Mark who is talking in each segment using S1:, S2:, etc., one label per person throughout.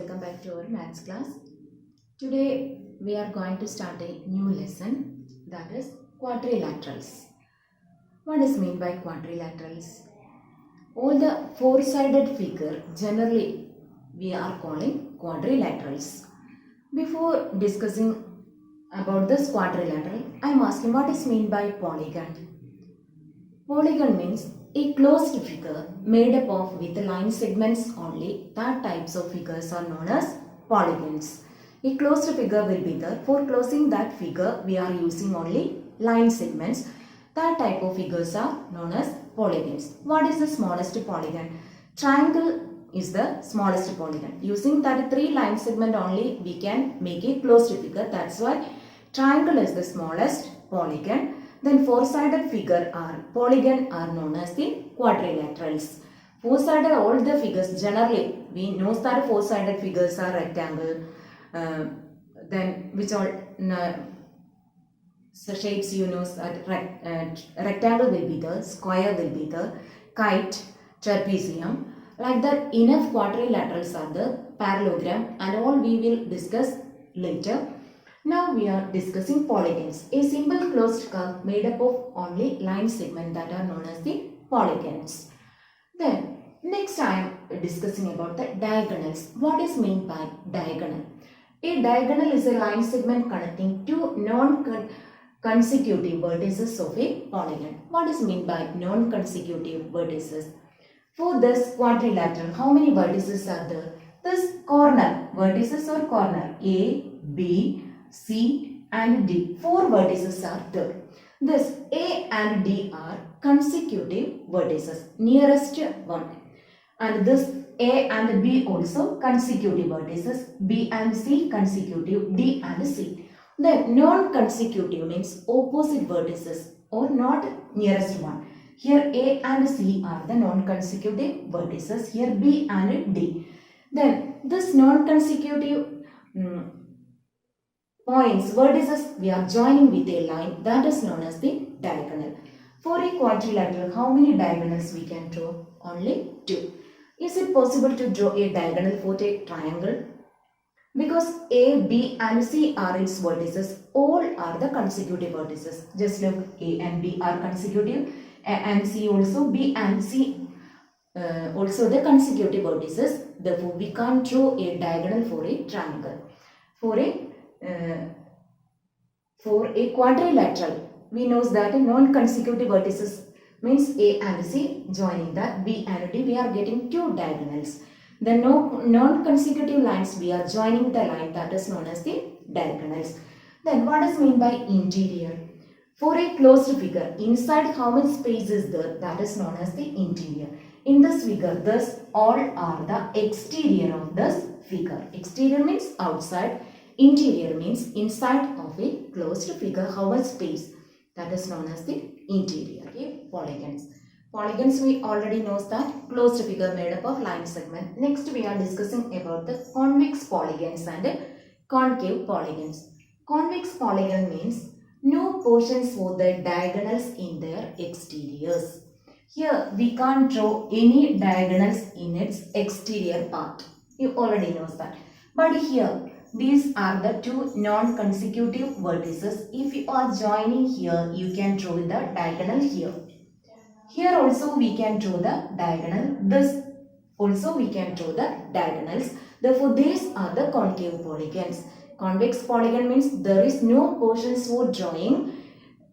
S1: welcome back to our maths class. Today we are going to start a new lesson, that is quadrilaterals. What is meant by quadrilaterals? All the four-sided figure generally we are calling quadrilaterals. Before discussing about this quadrilateral, I am asking what is meant by polygon. Polygon means a closed figure made up of with line segments only. That types of figures are known as polygons. A closed figure will be there. For closing that figure, we are using only line segments. That type of figures are known as polygons. What is the smallest polygon? Triangle is the smallest polygon. Using that three line segment only, we can make a closed figure. That's why triangle is the smallest polygon. Then four-sided figure or polygon are known as the quadrilaterals. Four-sided, all the figures generally we know that four-sided figures are rectangle. Then which all shapes you know that rectangle will be the, square will be the, kite, trapezium. Like that, enough quadrilaterals are the parallelogram, and all we will discuss later. Now we are discussing polygons, a simple closed curve made up of only line segments that are known as the polygons. Then next I am discussing about the diagonals. What is meant by diagonal? A diagonal is a line segment connecting two non-consecutive vertices of a polygon. What is meant by non-consecutive vertices? For this quadrilateral, how many vertices are there? This corner, vertices or corner, A, B, C and D. Four vertices are there. This A and D are consecutive vertices, nearest one. And this A and B also consecutive vertices, B and C consecutive, D and C. Then non-consecutive means opposite vertices or not nearest one. Here A and C are the non-consecutive vertices, here B and D. Then this non-consecutive points, vertices, we are joining with a line that is known as the diagonal. For a quadrilateral, how many diagonals we can draw? Only two. Is it possible to draw a diagonal for a triangle? Because A, B and C are its vertices, all are the consecutive vertices. Just look, A and B are consecutive, A and C also, B and C also the consecutive vertices. Therefore, we can't draw a diagonal for a triangle. For a quadrilateral, we know that non-consecutive vertices means A and C joining that B and D, we are getting two diagonals. The non-consecutive lines, we are joining the line that is known as the diagonals. Then what is meant by interior? For a closed figure, inside how much space is there? That is known as the interior. In this figure, thus all are the exterior of this figure. Exterior means outside. Interior means inside of a closed figure, how much space? That is known as the interior. Okay? Polygons. Polygons we already know that closed figure made up of line segment. Next we are discussing about the convex polygons and concave polygons. Convex polygon means no portions for the diagonals in their exteriors. Here we can't draw any diagonals in its exterior part. You already know that. But here these are the two non-consecutive vertices. If you are joining here, you can draw the diagonal here. Here also we can draw the diagonal. This also we can draw the diagonals. Therefore, these are the concave polygons. Convex polygon means there is no portions for drawing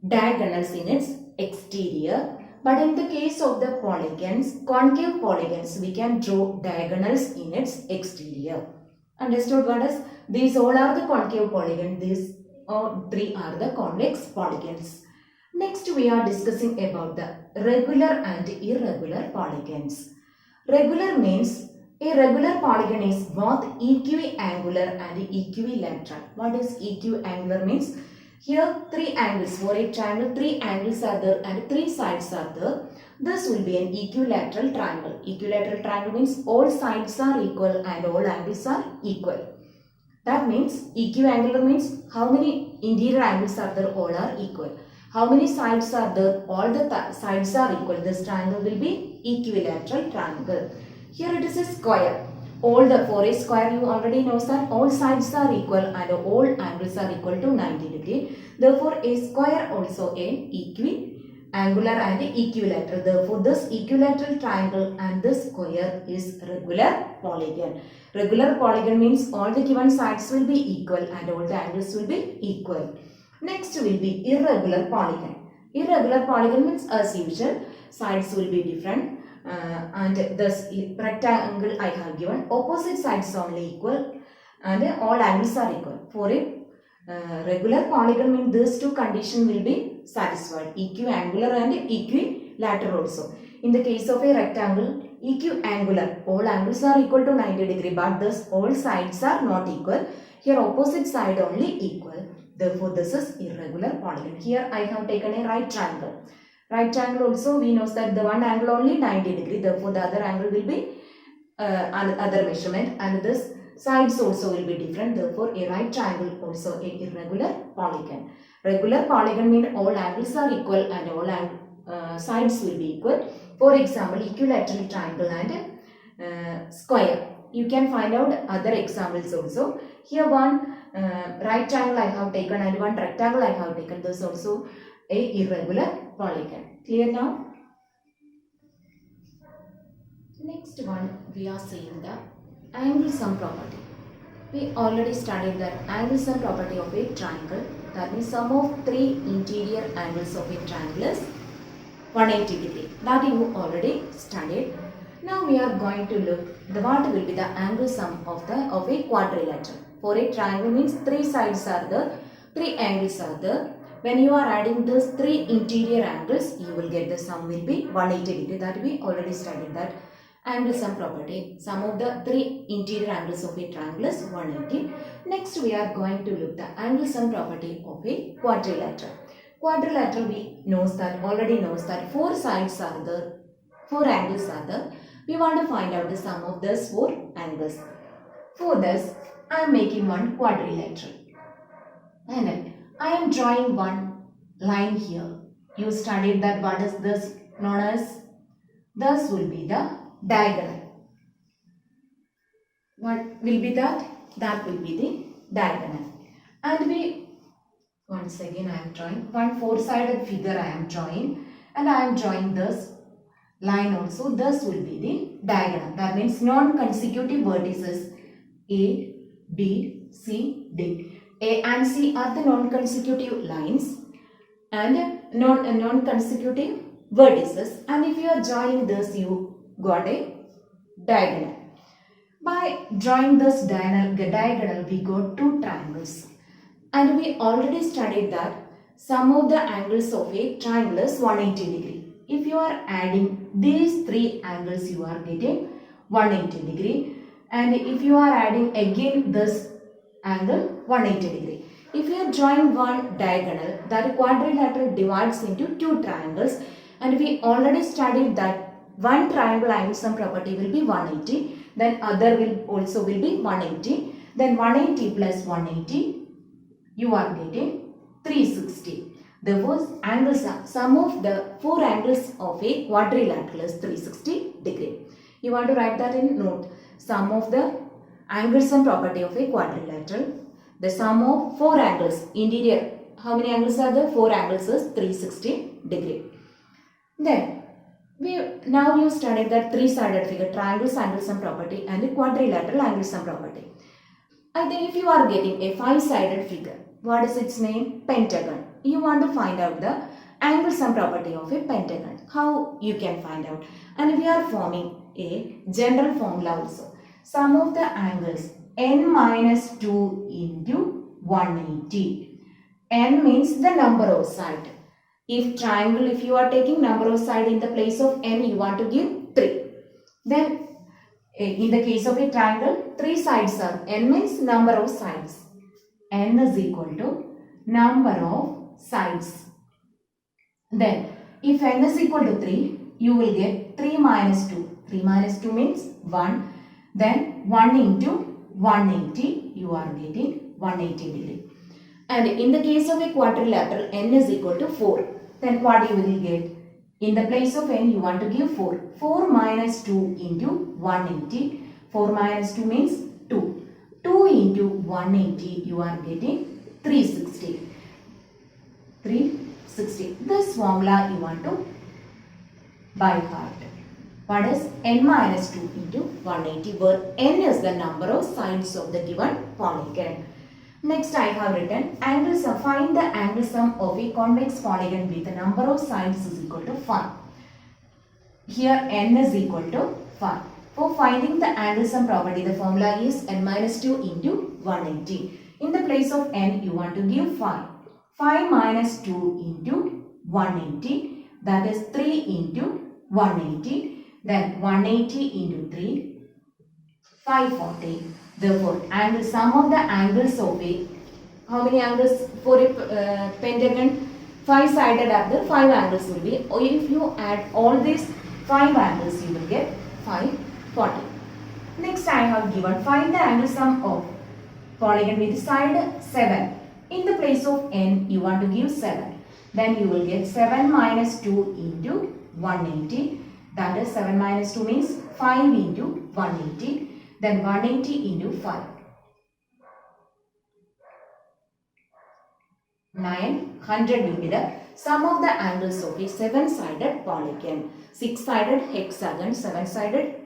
S1: diagonals in its exterior. But in the case of the polygons, concave polygons, we can draw diagonals in its exterior. Understood what is? These all are the concave polygons. These three are the convex polygons. Next we are discussing about the regular and irregular polygons. Regular means a regular polygon is both equiangular and equilateral. What is equiangular means? Here three angles, for a triangle three angles are there and three sides are there. This will be an equilateral triangle. Equilateral triangle means all sides are equal and all angles are equal. That means equiangular means how many interior angles are there, all are equal. How many sides are there, all the sides are equal. This triangle will be equilateral triangle. Here it is a square. all the, for a square you already know that all sides are equal and all angles are equal to 90 degree. Therefore, a square also a equiangular and equilateral. Therefore, this equilateral triangle and this square is regular polygon. Regular polygon means all the given sides will be equal and all the angles will be equal. Next will be irregular polygon. Irregular polygon means as usual sides will be different. And this rectangle I have given, opposite sides only equal and all angles are equal. For a regular polygon means these two conditions will be satisfied, equiangular and equilateral also. In the case of a rectangle, equiangular, all angles are equal to 90 degree, but thus all sides are not equal. Here opposite side only equal. Therefore, this is irregular polygon. Here I have taken a right triangle. Right triangle also we know that the one angle only 90 degree. Therefore, the other angle will be other measurement and this sides also will be different. Therefore, a right triangle also a irregular polygon. Regular polygon means all angles are equal and all sides will be equal. For example, equilateral triangle and square. You can find out other examples also. Here one right triangle I have taken and one rectangle I have taken. This is also a irregular polygon. Clear now? Next one we are seeing the angle sum property. We already studied that angle sum property of a triangle. That means sum of three interior angles of a triangle is 180 degree. That you already studied. Now we are going to look what will be the angle sum of a quadrilateral. For a triangle means three sides are there, three angles are there. When you are adding these three interior angles, you will get the sum will be 180 degree. That we already studied that. Angle sum property. Sum of the three interior angles of a triangle is 180. Next we are going to look the angle sum property of a quadrilateral. Quadrilateral we already knows that four sides are there, four angles are there. We want to find out the sum of these four angles. For this, I am making one quadrilateral. And I am drawing one line here. You studied that what is this known as? This will be the diagonal. What will be that? That will be the diagonal. And we, once again I am drawing one four-sided figure I am drawing. And I am drawing this line also. This will be the diagonal. That means non-consecutive vertices A, B, C, D. A and C are the non-consecutive lines and non-consecutive vertices. And if you are joining this, you got a diagonal. By drawing this diagonal, we got two triangles. And we already studied that sum of the angles of a triangle is 180 degree. If you are adding these three angles, you are getting 180 degree. And if you are adding again this angle, 180 degree. If you are drawing one diagonal, that quadrilateral divides into two triangles. And we already studied that one triangle angle sum property will be 180. Then other will be 180. Then 180 plus 180, you are getting 360. Therefore, angle sum of the four angles of a quadrilateral is 360 degree. You want to write that in note. Sum of the angle sum property of a quadrilateral. The sum of four angles, interior, how many angles are there? Four angles is 360 degree. Then, now you studied that three-sided figure, triangles angle sum property and a quadrilateral angle sum property. I think if you are getting a five-sided figure, what is its name? Pentagon. You want to find out the angle sum property of a pentagon. How you can find out? And we are forming a general formula also. Sum of the angles n minus 2 into 180. N means the number of side. If triangle, if you are taking number of side in the place of n, you want to give 3. Then in the case of a triangle, 3 sides are, n means number of sides. N is equal to number of sides. Then if n is equal to 3, you will get 3 minus 2. 3 minus 2 means 1. Then 1 into 180, you are getting 180 degree. And in the case of a quadrilateral, n is equal to 4. Then what you will get? In the place of n, you want to give 4. 4 minus 2 into 180. 4 minus 2 means 2. 2 into 180, you are getting 360. 360. This formula you want to by heart. What is n minus 2 into 180, where n is the number of sides of the given polygon. Next I have written angle sum. Find the angle sum of a convex polygon with the number of sides is equal to 5. Here n is equal to 5. For finding the angle sum property, the formula is n minus 2 into 180. In the place of n, you want to give 5. 5 minus 2 into 180, that is 3 into 180. Then 180 into 3, 540. Therefore, angle sum of the angles of a, how many angles for a pentagon? 5-sided angle, 5 angles will be. Or if you add all these 5 angles, you will get 540. Next, I have given find the angle sum of polygon with side 7. In the place of n, you want to give 7. Then you will get 7 minus 2 into 180. That is 7 minus 2 means 5 into 180. Then 180 into 5. 900 will be the sum of the angles of a 7-sided polygon. 6-sided hexagon, 7-sided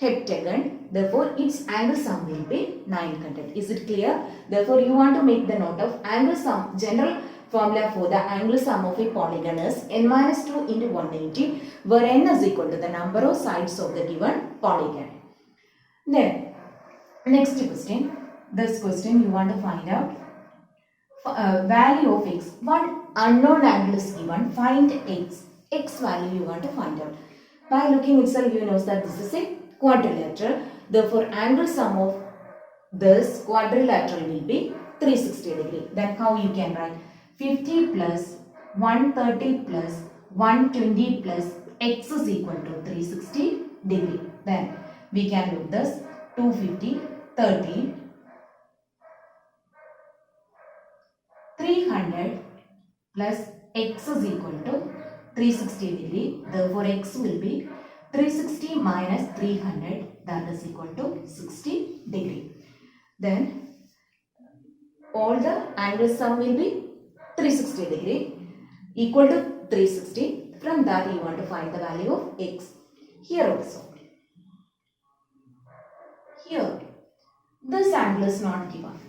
S1: heptagon. Therefore, its angle sum will be 900. Is it clear? Therefore, you want to make the note of angle sum. General formula for the angle sum of a polygon is n minus 2 into 180, where n is equal to the number of sides of the given polygon. Then, next question. This question you want to find out value of x. One unknown angle is given. Find x. X value you want to find out. By looking itself, you know that this is a quadrilateral. Therefore, angle sum of this quadrilateral will be 360 degree. Then how you can write? 50 plus 130 plus 120 plus x is equal to 360 degree. Then we can look this 250, 30, 300 plus x is equal to 360 degree. Therefore, x will be 360 minus 300, that is equal to 60 degree. Then all the angle sum will be 360 degree equal to 360. From that you want to find the value of x. Here also. Here this angle is not given.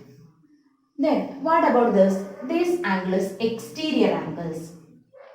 S1: Then what about this? This angle is exterior angles.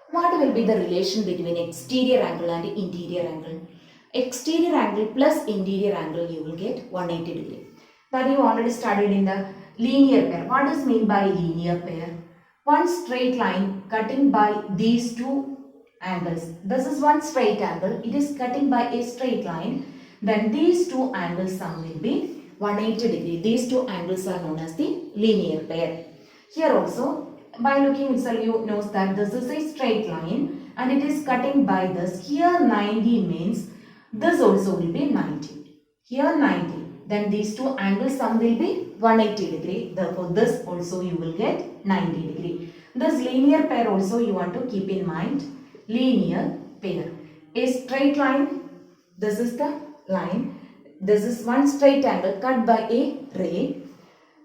S1: What will be the relation between exterior angle and interior angle? Exterior angle plus interior angle you will get 180 degree. That you already studied in the linear pair. What does mean by linear pair? One straight line cutting by these two angles. This is one straight angle. It is cutting by a straight line. Then these two angles sum will be 180 degree. These two angles are known as the linear pair. Here also, by looking itself, you know that this is a straight line and it is cutting by this. Here 90 means this also will be 90. Here 90. Then these two angles sum will be 180 degree. Therefore, this also you will get 90 degree. This linear pair also you want to keep in mind. Linear pair. A straight line. This is the line. This is one straight angle cut by a ray,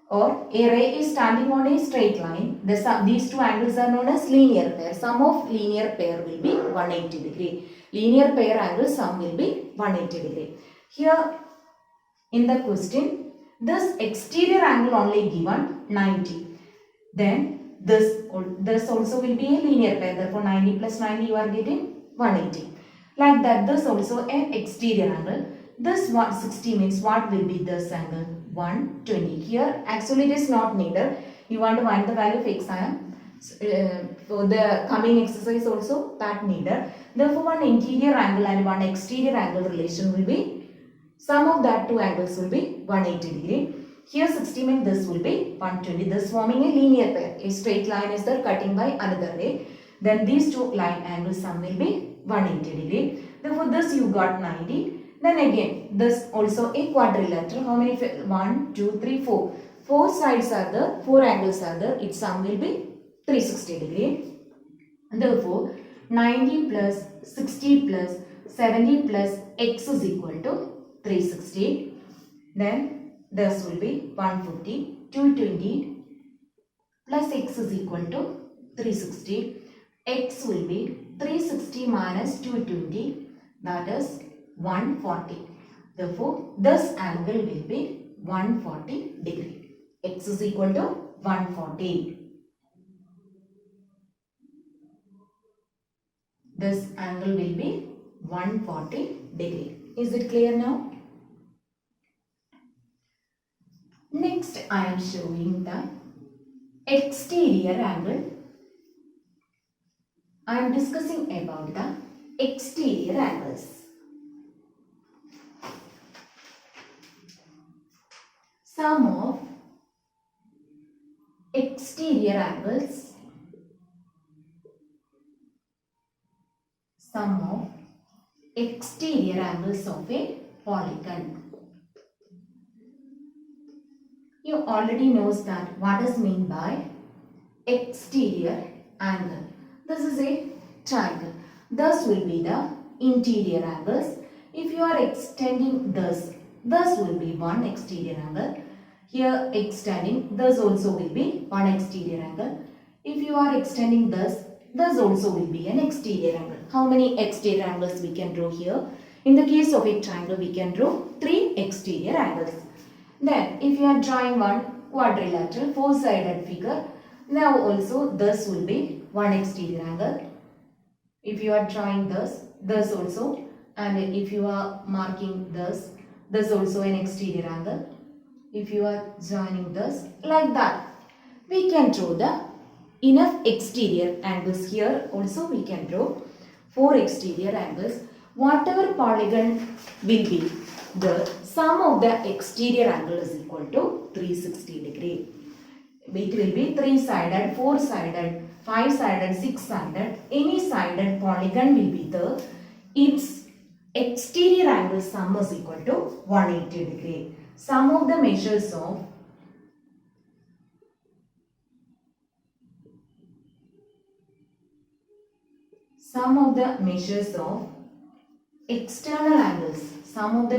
S1: or a ray is standing on a straight line. These two angles are known as linear pair. Sum of linear pair will be 180 degree. Linear pair angle sum will be 180 degree. Here in the question, this exterior angle only given 90. Then this also will be a linear pair. Therefore, 90 plus 90 you are getting 180. Like that, this also an exterior angle. This 160 means what will be this angle? 120. Here actually it is not needed. You want to find the value of x. For the coming exercise also that needed. Therefore, one interior angle and one exterior angle relation will be, sum of that two angles will be 180 degree. Here 60 means this will be 120. This forming a linear pair. A straight line is there cutting by another ray. Then these two line angles sum will be 180 degree. Therefore, this you got 90. Then again, this also a quadrilateral. How many? 1, 2, 3, 4. 4 sides are there, 4 angles are there. Its sum will be 360 degree. Therefore, 90 plus 60 plus 70 plus x is equal to 360. Then this will be 150, 220 plus x is equal to 360. X will be 360 minus 220, that is 140. Therefore, this angle will be 140 degree. X is equal to 140. This angle will be 140 degree. Is it clear now? Next, I am showing the exterior angle. I am discussing about the exterior angles. Sum of exterior angles. Sum of exterior angles of a polygon. You already knows that what is meant by exterior angle. This is a triangle. This will be the interior angles. If you are extending this will be one exterior angle. Here extending, this also will be one exterior angle. If you are extending this also will be an exterior angle. How many exterior angles we can draw here? In the case of a triangle, we can draw 3 exterior angles. Then, if you are drawing one quadrilateral 4-sided figure, now also this will be one exterior angle. If you are drawing this also, and if you are marking this also an exterior angle. If you are joining this, like that, we can draw the enough exterior angles. Here also we can draw 4 exterior angles. Whatever polygon will be, the sum of the exterior angle is equal to 360 degree. It will be 3-sided, 4-sided, 5-sided, 6-sided. Any sided polygon will be there. Its exterior angle sum is equal to 180 degree. Sum of the measures of external angles. Sum of the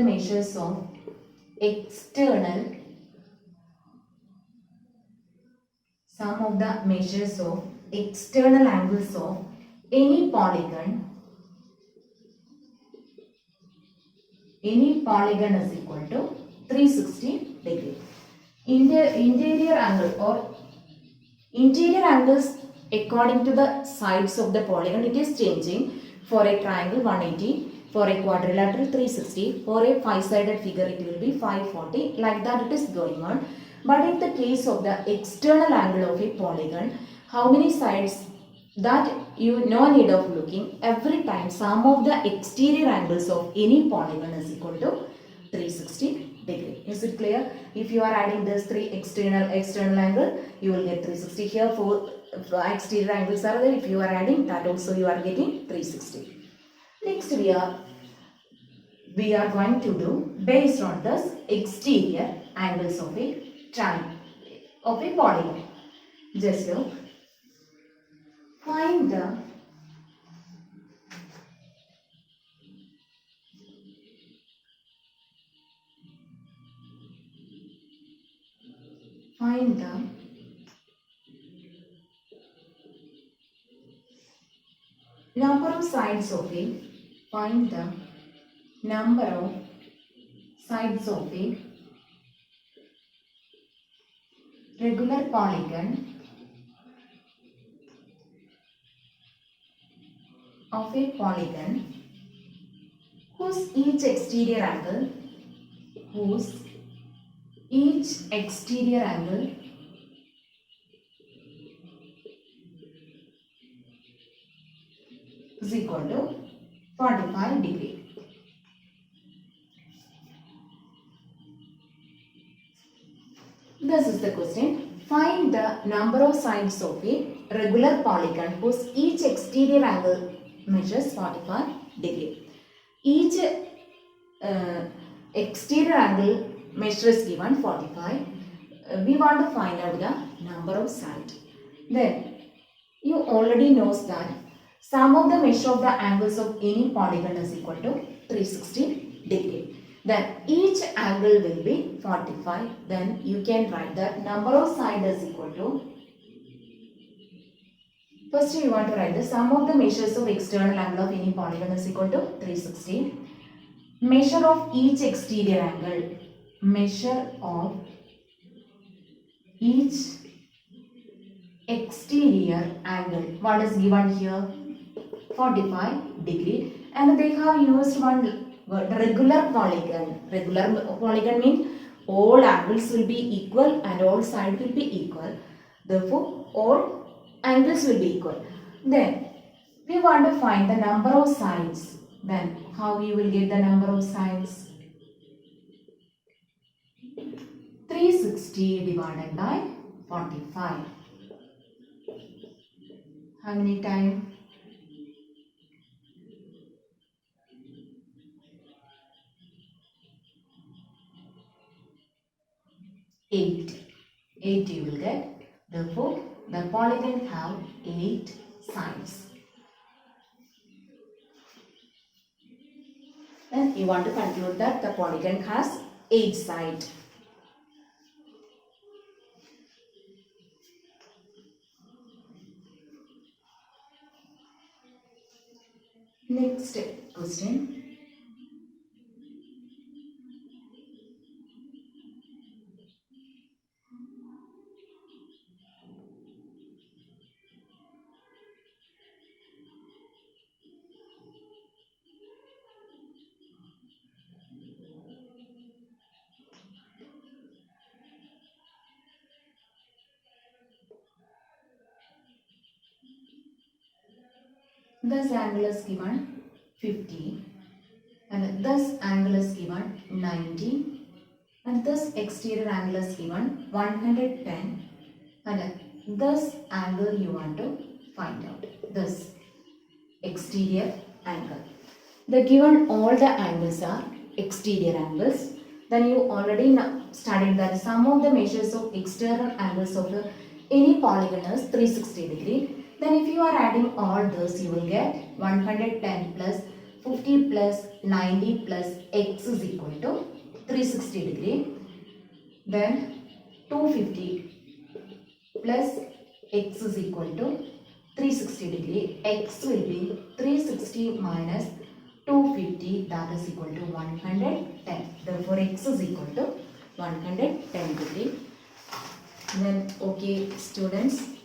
S1: measures of external angles of any polygon is equal to 360 degree. Interior angle or interior angles according to the sides of the polygon, it is changing. For a triangle 180, for a quadrilateral 360, for a 5-sided figure it will be 540, like that it is going on. But in the case of the external angle of a polygon, how many sides, that you no need of looking. Every time sum of the exterior angles of any polygon is equal to 360 degree. Is it clear? If you are adding this 3 external angle, you will get 360. Here 4 exterior angles are there. If you are adding that also, you are getting 360. Next we are going to do based on this exterior angles of a triangle, of a polygon. Just look. Find the number of sides of a regular polygon whose each exterior angle is equal to 45 degree. This is the question. Find the number of sides of a regular polygon whose each exterior angle measures 45 degree. Each exterior angle measure is given 45. We want to find out the number of sides. Then you already knows that sum of the measure of the angles of any polygon is equal to 360 degree. Then each angle will be 45. Then you can write that number of sides is equal to, first you want to write the sum of the measures of external angle of any polygon is equal to 360. Measure of each exterior angle. Measure of each exterior angle. What is given here? 45 degree. And they have used one regular polygon. Regular polygon means all angles will be equal and all sides will be equal. Therefore, all angles will be equal. Then, we want to find the number of sides. Then, how you will get the number of sides? 360 divided by 45. How many times? 8. 8 you will get. Therefore, the polygon have 8 sides. Then you want to conclude that the polygon has 8 sides. Next question. This angle is given 50 and this angle is given 90 and this exterior angle is given 110 and this angle you want to find out, this exterior angle. The given all the angles are exterior angles. Then you already studied that sum of the measures of external angles of any polygon is 360 degree. Then if you are adding all this, you will get 110 plus 50 plus 90 plus x is equal to 360 degree. Then 250 plus x is equal to 360 degree. X will be 360 minus 250, that is equal to 110. Therefore, x is equal to 110 degree. Then, okay, students.